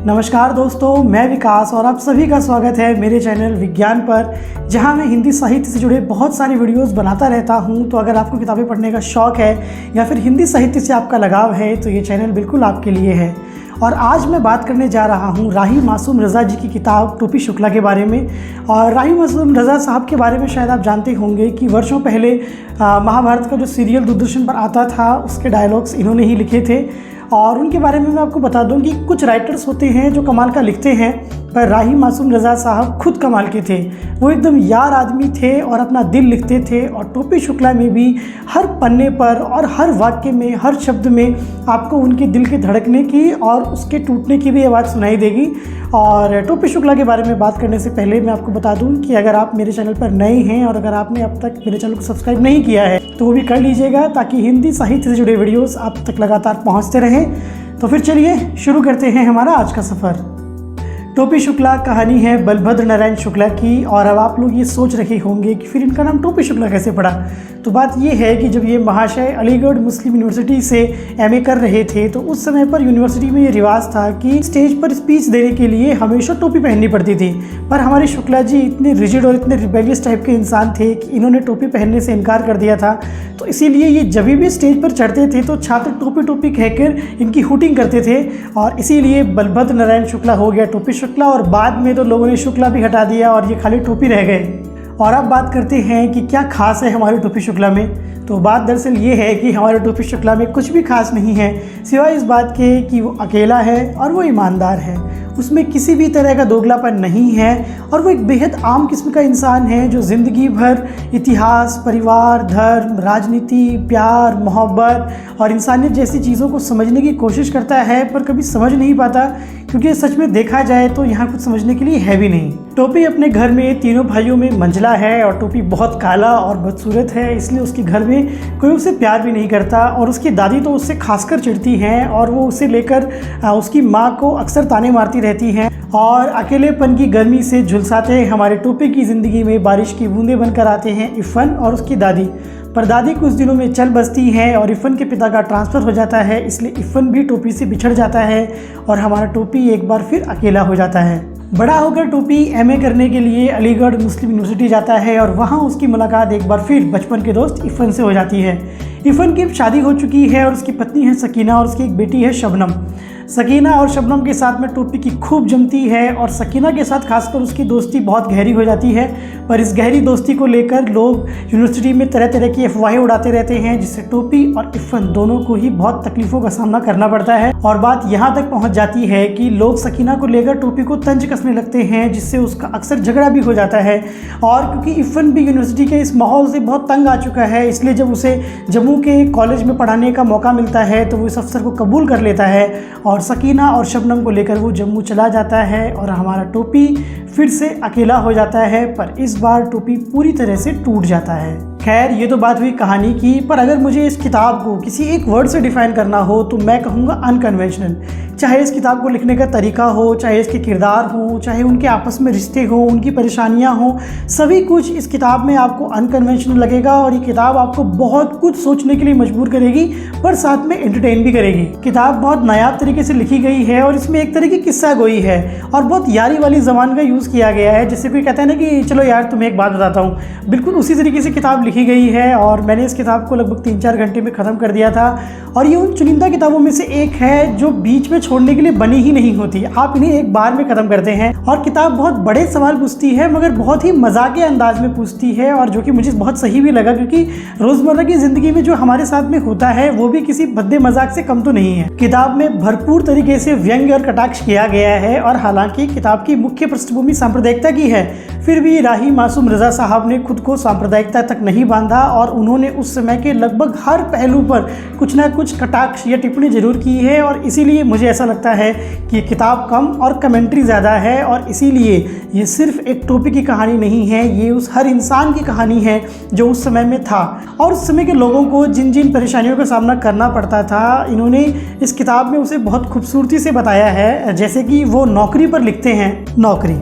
नमस्कार दोस्तों, मैं विकास और आप सभी का स्वागत है मेरे चैनल विज्ञान पर, जहां मैं हिंदी साहित्य से जुड़े बहुत सारी वीडियोस बनाता रहता हूं। तो अगर आपको किताबें पढ़ने का शौक़ है या फिर हिंदी साहित्य से आपका लगाव है तो ये चैनल बिल्कुल आपके लिए है। और आज मैं बात करने जा रहा हूं राही मासूम रज़ा जी की किताब टोपी शुक्ला के बारे में। और राही मासूम रज़ा साहब के बारे में शायद आप जानते होंगे कि वर्षों पहले महाभारत का जो सीरियल दूरदर्शन पर आता था उसके डायलॉग्स इन्होंने ही लिखे थे। और उनके बारे में मैं आपको बता दूं कि कुछ राइटर्स होते हैं जो कमाल का लिखते हैं, पर राही मासूम रज़ा साहब खुद कमाल के थे। वो एकदम यार आदमी थे और अपना दिल लिखते थे। और टोपी शुक्ला में भी हर पन्ने पर और हर वाक्य में, हर शब्द में आपको उनके दिल के धड़कने की और उसके टूटने की भी आवाज़ सुनाई देगी। और टोपी शुक्ला के बारे में बात करने से पहले मैं आपको बता दूं कि अगर आप मेरे चैनल पर नए हैं और अगर आपने अब तक मेरे चैनल को सब्सक्राइब नहीं किया है तो वो भी कर लीजिएगा, ताकि हिंदी साहित्य से जुड़े वीडियोस आप तक लगातार पहुंचते रहें। तो फिर चलिए शुरू करते हैं हमारा आज का सफ़र। टोपी शुक्ला कहानी है बलभद्र नारायण शुक्ला की। और अब आप लोग ये सोच रहे होंगे कि फिर इनका नाम टोपी शुक्ला कैसे पड़ा। तो बात ये है कि जब ये महाशय अलीगढ़ मुस्लिम यूनिवर्सिटी से एमए कर रहे थे तो उस समय पर यूनिवर्सिटी में ये रिवाज था कि स्टेज पर स्पीच देने के लिए हमेशा टोपी पहननी पड़ती थी। पर हमारे शुक्ला जी इतने रिजिड और इतने रिबेलियस टाइप के इंसान थे कि इन्होंने टोपी पहनने से इनकार कर दिया था। तो इसीलिए ये जब भी स्टेज पर चढ़ते थे तो छात्र टोपी टोपी कहकर इनकी हुटिंग करते थे। और इसीलिए बलभद्र नारायण शुक्ला हो गया टोपी शुक्ला। और बाद में तो लोगों ने शुक्ला भी हटा दिया और ये खाली टोपी रह गए। और अब बात करते हैं कि क्या खास है हमारे टोपी शुक्ला में। तो बात दरअसल ये है कि हमारे टोपी शुक्ला में कुछ भी खास नहीं है, सिवाय इस बात के कि वो अकेला है और वो ईमानदार है। उसमें किसी भी तरह का दोगलापन नहीं है और वो एक बेहद आम किस्म का इंसान है जो ज़िंदगी भर इतिहास, परिवार, धर्म, राजनीति, प्यार, मोहब्बत और इंसानियत जैसी चीज़ों को समझने की कोशिश करता है, पर कभी समझ नहीं पाता, क्योंकि सच में देखा जाए तो यहाँ कुछ समझने के लिए है भी नहीं। टोपी अपने घर में तीनों भाइयों में मंझला है और टोपी बहुत काला और बदसूरत है, इसलिए उसके घर में कोई उसे प्यार भी नहीं करता। और उसकी दादी तो उससे खासकर चिढ़ती हैं और वो उसे लेकर उसकी माँ को अक्सर ताने मारती रहती हैं। और अकेलेपन की गर्मी से झुलसाते हमारे टोपी की ज़िंदगी में बारिश की बूंदें बनकर आते हैं इफ़न और उसकी दादी। पर दादी कुछ दिनों में चल बसती है और इफ़न के पिता का ट्रांसफ़र हो जाता है, इसलिए इफ़न भी टोपी से बिछड़ जाता है और हमारा टोपी एक बार फिर अकेला हो जाता है। बड़ा होकर टोपी एमए करने के लिए अलीगढ़ मुस्लिम यूनिवर्सिटी जाता है और वहाँ उसकी मुलाकात एक बार फिर बचपन के दोस्त इफ़न से हो जाती है। इफ़न की शादी हो चुकी है और उसकी पत्नी है सकीना और उसकी एक बेटी है शबनम। सकीना और शबनम के साथ में टोपी की खूब जमती है और सकीना के साथ खासकर उसकी दोस्ती बहुत गहरी हो जाती है। पर इस गहरी दोस्ती को लेकर लोग यूनिवर्सिटी में तरह तरह की अफवाहें उड़ाते रहते हैं, जिससे टोपी और इफ़न दोनों को ही बहुत तकलीफ़ों का सामना करना पड़ता है। और बात यहाँ तक पहुँच जाती है कि लोग सकीना को लेकर टोपी को तंज कसने लगते हैं, जिससे उसका अक्सर झगड़ा भी हो जाता है। और क्योंकि इफ़न भी यूनिवर्सिटी के इस माहौल से बहुत तंग आ चुका है, इसलिए जब उसे जम्मू के कॉलेज में पढ़ाने का मौका मिलता है तो वो इस अफसर को कबूल कर लेता है और सकीना और शबनम को लेकर वो जम्मू चला जाता है। और हमारा टोपी फिर से अकेला हो जाता है, पर इस बार टोपी पूरी तरह से टूट जाता है। खैर, ये तो बात हुई कहानी की, पर अगर मुझे इस किताब को किसी एक वर्ड से डिफ़ाइन करना हो तो मैं कहूँगा अनकन्वेंशनल। चाहे इस किताब को लिखने का तरीका हो, चाहे इसके किरदार हो, चाहे उनके आपस में रिश्ते हों, उनकी परेशानियाँ हों, सभी कुछ इस किताब में आपको अनकन्वेंशनल लगेगा। और ये किताब आपको बहुत कुछ सोचने के लिए मजबूर करेगी, पर साथ में एंटरटेन भी करेगी। किताब बहुत नायाब तरीके से लिखी गई है और इसमें एक तरह की किस्सा गोई है और बहुत यारी वाली ज़बान का यूज़ किया गया है। जैसे कोई कहता है ना कि चलो यार तुम्हें एक बात बताता हूँ, बिल्कुल उसी तरीके से किताब लिखी गई है। और मैंने इस किताब को लगभग 3-4 घंटे में ख़त्म कर दिया था। और ये उन चुनिंदा किताबों में से एक है जो बीच में छोड़ने के लिए बनी ही नहीं होती, आप इन्हें एक बार में ख़त्म करते हैं। और किताब बहुत बड़े सवाल पूछती है, मगर बहुत ही मजाक अंदाज में पूछती है, और जो कि मुझे बहुत सही भी लगा, क्योंकि रोज़मर्रा की ज़िंदगी में जो हमारे साथ में होता है वो भी किसी भद्दे मजाक से कम तो नहीं है। किताब में भरपूर तरीके से व्यंग्य और कटाक्ष किया गया है। और हालांकि किताब की मुख्य पृष्ठभूमि सांप्रदायिकता की है, फिर भी राही मासूम रज़ा साहब ने खुद को सांप्रदायिकता तक नहीं बांधा और उन्होंने उस समय के लगभग हर पहलू पर कुछ ना कुछ कटाक्ष या टिप्पणी जरूर की है। और इसीलिए मुझे ऐसा लगता है कि किताब कम और कमेंट्री ज़्यादा है। और इसीलिए ये सिर्फ एक टोपी की कहानी नहीं है, ये उस हर इंसान की कहानी है जो उस समय में था और उस समय के लोगों को जिन जिन परेशानियों का सामना करना पड़ता था, इन्होंने इस किताब में उसे बहुत खूबसूरती से बताया है। जैसे कि वो नौकरी पर लिखते हैं। नौकरी,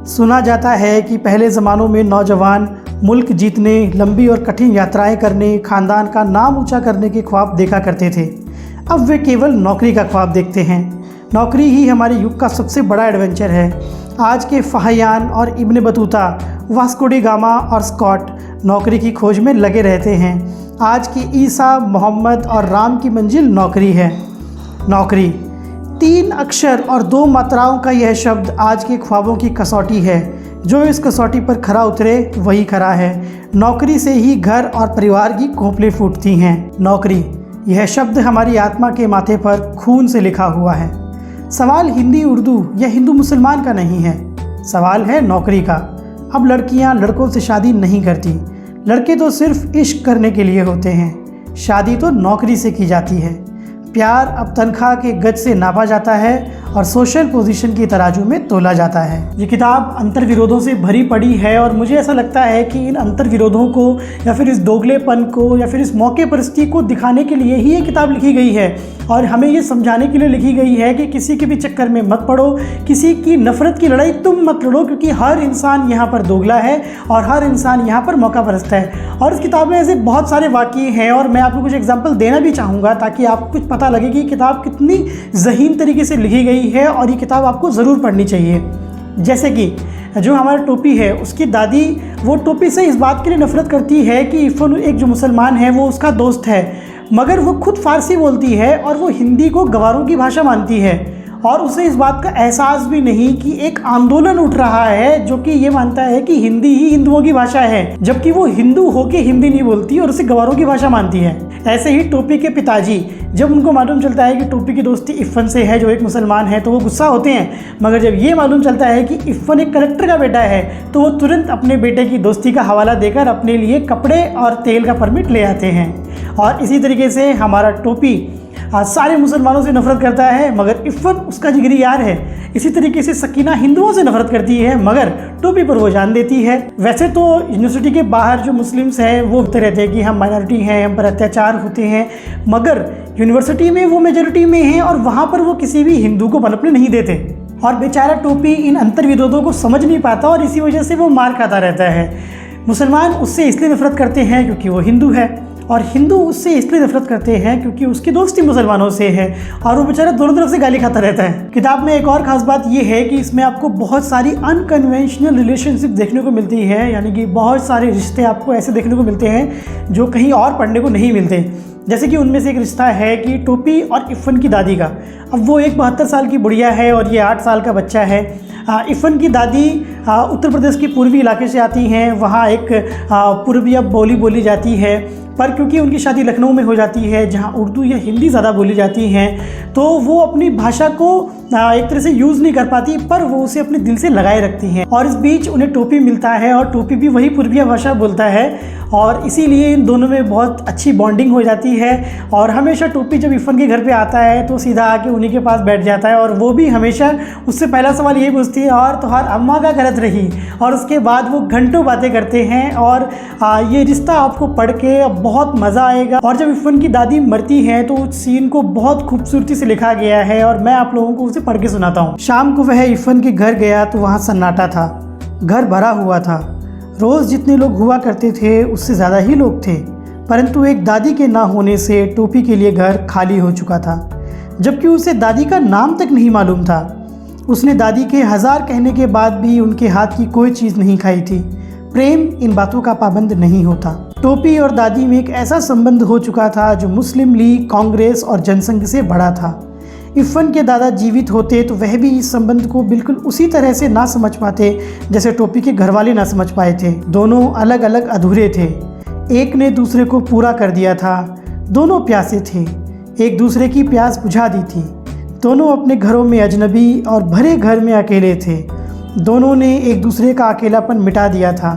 सुना जाता है कि पहले ज़मानों में नौजवान मुल्क जीतने, लंबी और कठिन यात्राएं करने, ख़ानदान का नाम ऊंचा करने के ख्वाब देखा करते थे। अब वे केवल नौकरी का ख्वाब देखते हैं। नौकरी ही हमारे युग का सबसे बड़ा एडवेंचर है। आज के फाहियान और Ibn Battuta, Vasco D gamma और स्कॉट नौकरी की खोज में लगे रहते हैं। आज के ईसा, मोहम्मद और राम की मंजिल नौकरी है। नौकरी 3 अक्षर और 2 मात्राओं का यह शब्द आज के ख्वाबों की कसौटी है। जो इस कसौटी पर खरा उतरे वही खरा है। नौकरी से ही घर और परिवार की खोपड़ी फूटती हैं। नौकरी, यह शब्द हमारी आत्मा के माथे पर खून से लिखा हुआ है। सवाल हिंदी, उर्दू या हिंदू मुसलमान का नहीं है, सवाल है नौकरी का। अब लड़कियां लड़कों से शादी नहीं करती, लड़के तो सिर्फ इश्क करने के लिए होते हैं। शादी तो नौकरी से की जाती है। प्यार अब तनख्वाह के गज से नापा जाता है और सोशल पोजीशन की तराजू में तोला जाता है। ये किताब अंतर्विरोधों से भरी पड़ी है और मुझे ऐसा लगता है कि इन अंतर्विरोधों को या फिर इस दोगलेपन को या फिर इस मौके परिस्थिति को दिखाने के लिए ही ये किताब लिखी गई है और हमें ये समझाने के लिए लिखी गई है कि किसी के भी चक्कर में मत पड़ो, किसी की नफ़रत की लड़ाई तुम मत लड़ो, क्योंकि हर इंसान यहाँ पर दोगला है और हर इंसान यहाँ पर मौका परस्त है। और इस किताब में ऐसे बहुत सारे वाक़ये हैं और मैं आपको कुछ एग्जाम्पल देना भी चाहूँगा ताकि आपको कुछ पता लगे कि किताब कितनी ज़हीन तरीके से लिखी गई है और ये किताब आपको ज़रूर पढ़नी चाहिए। जैसे कि जो हमारा टोपी है, उसकी दादी वो टोपी से इस बात के लिए नफ़रत करती है कि इफ़न एक जो मुसलमान है वो उसका दोस्त है, मगर वो खुद फ़ारसी बोलती है और वो हिंदी को गवारों की भाषा मानती है और उसे इस बात का एहसास भी नहीं कि एक आंदोलन उठ रहा है जो कि ये मानता है कि हिंदी ही हिंदुओं की भाषा है, जबकि वो हिंदू होके हिंदी नहीं बोलती और उसे गवारों की भाषा मानती है। ऐसे ही टोपी के पिताजी, जब उनको मालूम चलता है कि टोपी की दोस्ती इफ़न से है जो एक मुसलमान है, तो वो गुस्सा होते हैं, मगर जब ये मालूम चलता है कि इफ़न एक कलेक्टर का बेटा है तो वो तुरंत अपने बेटे की दोस्ती का हवाला देकर अपने लिए कपड़े और तेल का परमिट ले आते हैं। और इसी तरीके से हमारा टोपी सारे मुसलमानों से नफ़रत करता है, मगर इफ़न उसका जिगरी यार है। इसी तरीके से सकीना हिंदुओं से नफ़रत करती है, मगर टोपी पर वो जान देती है। वैसे तो यूनिवर्सिटी के बाहर जो मुस्लिम्स हैं वो कहते रहते हैं कि हम माइनॉरिटी हैं, हम पर अत्याचार होते हैं, मगर यूनिवर्सिटी में वो मेजॉरिटी में हैं और वहाँ पर वो किसी भी हिंदू को पनपने नहीं देते। और बेचारा टोपी इन अंतर्विरोधों को समझ नहीं पाता और इसी वजह से वो मार खाता रहता है। मुसलमान उससे इसलिए नफ़रत करते हैं क्योंकि वो हिंदू है और हिंदू उससे इसलिए नफरत करते हैं क्योंकि उसकी दोस्ती मुसलमानों से है और वो बेचारा दोनों तरफ से गाली खाता रहता है। किताब में एक और ख़ास बात ये है कि इसमें आपको बहुत सारी अनकन्वेंशनल रिलेशनशिप देखने को मिलती है, यानी कि बहुत सारे रिश्ते आपको ऐसे देखने को मिलते हैं जो कहीं और पढ़ने को नहीं मिलते। जैसे कि उनमें से एक रिश्ता है कि टोपी और इफ़न की दादी का। अब वो एक 72 साल की बुढ़िया है और ये 8 साल का बच्चा है। इफ़न की दादी उत्तर प्रदेश के पूर्वी इलाके से आती हैं, वहाँ एक पूर्वीय बोली बोली जाती है, पर क्योंकि उनकी शादी लखनऊ में हो जाती है जहाँ उर्दू या हिंदी ज़्यादा बोली जाती हैं, तो वो अपनी भाषा को एक तरह से यूज़ नहीं कर पाती, पर वो उसे अपने दिल से लगाए रखती हैं। और इस बीच उन्हें टोपी मिलता है और टोपी भी वही पूर्वीय भाषा बोलता है और इसीलिए इन दोनों में बहुत अच्छी बॉन्डिंग हो जाती है। और हमेशा टोपी जब इफ़न के घर पे आता है तो सीधा आके उन्हीं के पास बैठ जाता है और वो भी हमेशा उससे पहला सवाल यही पूछती है, और तुम्हार अम्मा का करत रही। और उसके बाद वो घंटों बातें करते हैं और ये रिश्ता आपको पढ़ के बहुत मज़ा आएगा। और जब इफ़न की दादी मरती हैं तो उस सीन को बहुत खूबसूरती से लिखा गया है और मैं आप लोगों को उसे पढ़ के सुनाता हूँ। शाम को वह इफ़न के घर गया तो वहाँ सन्नाटा था, घर भरा हुआ था। रोज़ जितने लोग हुआ करते थे उससे ज़्यादा ही लोग थे, परंतु एक दादी के ना होने से टोपी के लिए घर खाली हो चुका था, जबकि उसे दादी का नाम तक नहीं मालूम था। उसने दादी के 1000 कहने के बाद भी उनके हाथ की कोई चीज़ नहीं खाई थी। प्रेम इन बातों का पाबंद नहीं होता। टोपी और दादी में एक ऐसा संबंध हो चुका था जो मुस्लिम लीग, कांग्रेस और जनसंघ से बड़ा था। इफ़न के दादा जीवित होते तो वह भी इस संबंध को बिल्कुल उसी तरह से ना समझ पाते जैसे टोपी के घरवाले ना समझ पाए थे। दोनों अलग अलग अधूरे थे, एक ने दूसरे को पूरा कर दिया था। दोनों प्यासे थे, एक दूसरे की प्यास बुझा दी थी। दोनों अपने घरों में अजनबी और भरे घर में अकेले थे। दोनों ने एक दूसरे का अकेलापन मिटा दिया था।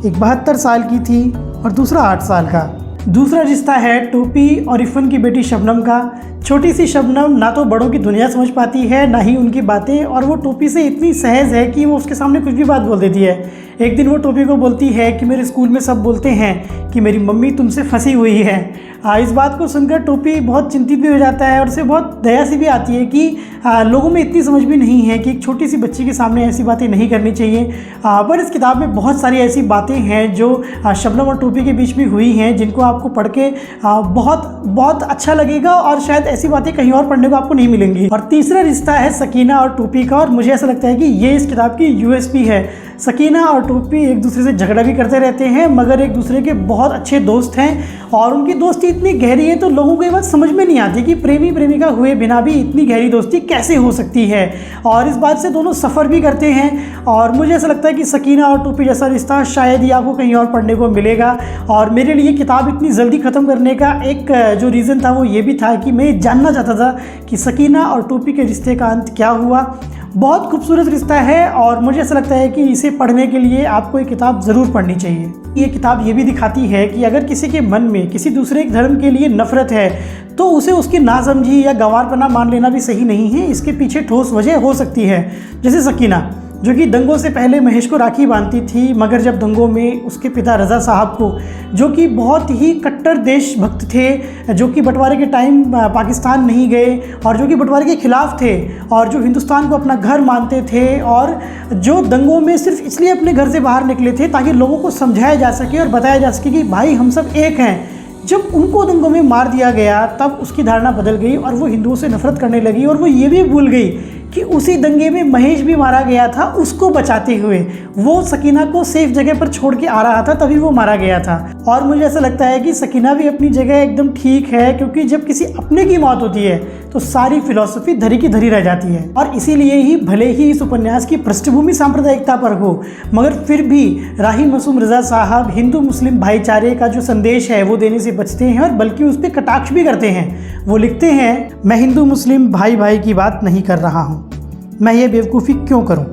एक 72 साल की थी और दूसरा 8 साल का। दूसरा रिश्ता है टोपी और इफ़न की बेटी शबनम का। छोटी सी शबनम ना तो बड़ों की दुनिया समझ पाती है ना ही उनकी बातें, और वो टोपी से इतनी सहज है कि वो उसके सामने कुछ भी बात बोल देती है। एक दिन वो टोपी को बोलती है कि मेरे स्कूल में सब बोलते हैं कि मेरी मम्मी तुमसे फंसी हुई है। इस बात को सुनकर टोपी बहुत चिंतित भी हो जाता है और उसे बहुत दया सी भी आती है कि लोगों में इतनी समझ भी नहीं है कि एक छोटी सी बच्ची के सामने ऐसी बातें नहीं करनी चाहिए। पर इस किताब में बहुत सारी ऐसी बातें हैं जो शबनम और टोपी के बीच में हुई हैं, जिनको आपको पढ़ के बहुत बहुत अच्छा लगेगा और शायद ऐसी बातें कहीं और पढ़ने को आपको नहीं मिलेंगी। और तीसरा रिश्ता है सकीना और टूपी का, और मुझे ऐसा लगता है कि ये इस किताब की यूएसपी है। सकीना और टूपी एक दूसरे से झगड़ा भी करते रहते हैं, मगर एक दूसरे के बहुत अच्छे दोस्त हैं और उनकी दोस्ती इतनी गहरी है तो लोगों को ये बात समझ में नहीं आती कि प्रेमी प्रेमिका हुए बिना भी इतनी गहरी दोस्ती कैसे हो सकती है, और इस बात से दोनों सफ़र भी करते हैं। और मुझे ऐसा लगता है कि सकीना और टूपी जैसा रिश्ता शायद ही आपको कहीं और पढ़ने को मिलेगा। और मेरे लिए किताब इतनी जल्दी ख़त्म करने का एक जो रीज़न था वो ये भी था कि मैं जानना चाहता था कि सकीना और टूपी के रिश्ते का अंत क्या हुआ। बहुत खूबसूरत रिश्ता है और मुझे ऐसा लगता है कि इसे पढ़ने के लिए आपको ये किताब ज़रूर पढ़नी चाहिए। ये किताब ये भी दिखाती है कि अगर किसी के मन में किसी दूसरे धर्म के लिए नफ़रत है तो उसे उसकी नासमझी या गंवारपना मान लेना भी सही नहीं है। इसके पीछे ठोस वजह हो सकती है, जैसे सकीना जो कि दंगों से पहले महेश को राखी बांधती थी, मगर जब दंगों में उसके पिता रज़ा साहब को, जो कि बहुत ही कट्टर देशभक्त थे, जो कि बंटवारे के टाइम पाकिस्तान नहीं गए और जो कि बंटवारे के ख़िलाफ़ थे और जो हिंदुस्तान को अपना घर मानते थे और जो दंगों में सिर्फ इसलिए अपने घर से बाहर निकले थे ताकि लोगों को समझाया जा सके और बताया जा सके कि भाई हम सब एक हैं। जब उनको दंगों में मार दिया गया तब उसकी धारणा बदल गई और वो हिंदुओं से नफरत करने लगी, और वो ये भी भूल गई कि उसी दंगे में महेश भी मारा गया था। उसको बचाते हुए वो सकीना को सेफ जगह पर छोड़ के आ रहा था, तभी वो मारा गया था। और मुझे ऐसा लगता है कि सकीना भी अपनी जगह एकदम ठीक है, क्योंकि जब किसी अपने की मौत होती है तो सारी फिलॉसफी धरी की धरी रह जाती है। और इसीलिए ही भले ही इस उपन्यास की पृष्ठभूमि सांप्रदायिकता पर हो, मगर फिर भी राही मासूम रज़ा साहब हिंदू मुस्लिम भाईचारे का जो संदेश है वो देने से बचते हैं और बल्कि उस पर कटाक्ष भी करते हैं। वो लिखते हैं, मैं हिंदू मुस्लिम भाई भाई की बात नहीं कर रहा हूँ, मैं ये बेवकूफ़ी क्यों करूं?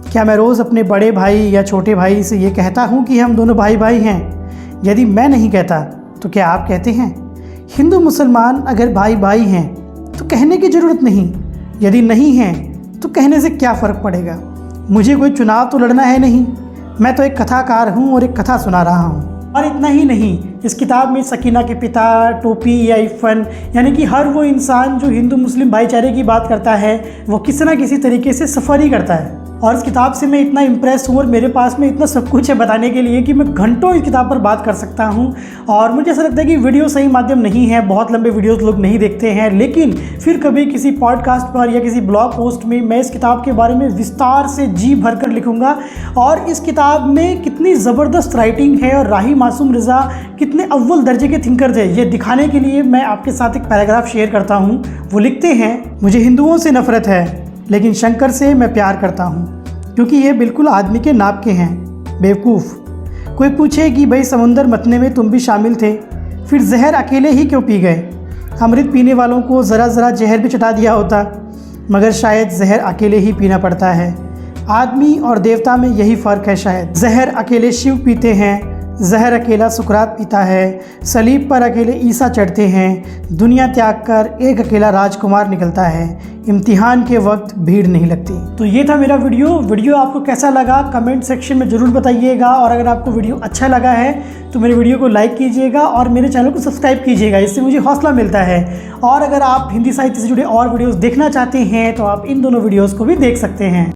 क्या मैं रोज़ अपने बड़े भाई या छोटे भाई से ये कहता हूं कि हम दोनों भाई भाई हैं? यदि मैं नहीं कहता तो क्या आप कहते हैं? हिंदू मुसलमान अगर भाई भाई हैं तो कहने की ज़रूरत नहीं, यदि नहीं हैं तो कहने से क्या फ़र्क पड़ेगा? मुझे कोई चुनाव तो लड़ना है नहीं, मैं तो एक कथाकार हूँ और एक कथा सुना रहा हूँ। और इतना ही नहीं, इस किताब में सकीना के पिता, टोपी या इफ़न, यानी कि हर वो इंसान जो हिंदू मुस्लिम भाईचारे की बात करता है वो किसी ना किसी तरीके से सफ़र ही करता है। और इस किताब से मैं इतना इम्प्रेस हूँ और मेरे पास में इतना सब कुछ है बताने के लिए कि मैं घंटों इस किताब पर बात कर सकता हूँ। और मुझे ऐसा लगता है कि वीडियो सही माध्यम नहीं है, बहुत लंबे वीडियोस लोग नहीं देखते हैं, लेकिन फिर कभी किसी पॉडकास्ट पर या किसी ब्लॉग पोस्ट में मैं इस किताब के बारे में विस्तार से जी भर कर लिखूँगा। और इस किताब में कितनी ज़बरदस्त राइटिंग है और राही मासूम रज़ा कितने अव्वल दर्जे के थिंकर थे, ये दिखाने के लिए मैं आपके साथ एक पैराग्राफ शेयर करता हूँ। वो लिखते हैं, मुझे हिंदुओं से नफ़रत है लेकिन शंकर से मैं प्यार करता हूँ, क्योंकि ये बिल्कुल आदमी के नाप के हैं। बेवकूफ़, कोई पूछे कि भाई समुंदर मथने में तुम भी शामिल थे, फिर जहर अकेले ही क्यों पी गए? अमृत पीने वालों को ज़रा ज़रा जहर भी चटा दिया होता, मगर शायद जहर अकेले ही पीना पड़ता है। आदमी और देवता में यही फ़र्क है शायद। जहर अकेले शिव पीते हैं, जहर अकेला सुकरात पीता है, सलीब पर अकेले ईसा चढ़ते हैं, दुनिया त्याग कर एक अकेला राजकुमार निकलता है, इम्तिहान के वक्त भीड़ नहीं लगती। तो ये था मेरा वीडियो आपको कैसा लगा कमेंट सेक्शन में ज़रूर बताइएगा। और अगर आपको वीडियो अच्छा लगा है तो मेरे वीडियो को लाइक कीजिएगा और मेरे चैनल को सब्सक्राइब कीजिएगा, इससे मुझे हौसला मिलता है। और अगर आप हिंदी साहित्य से जुड़े और वीडियोज़ देखना चाहते हैं तो आप इन दोनों वीडियोज़ को भी देख सकते हैं।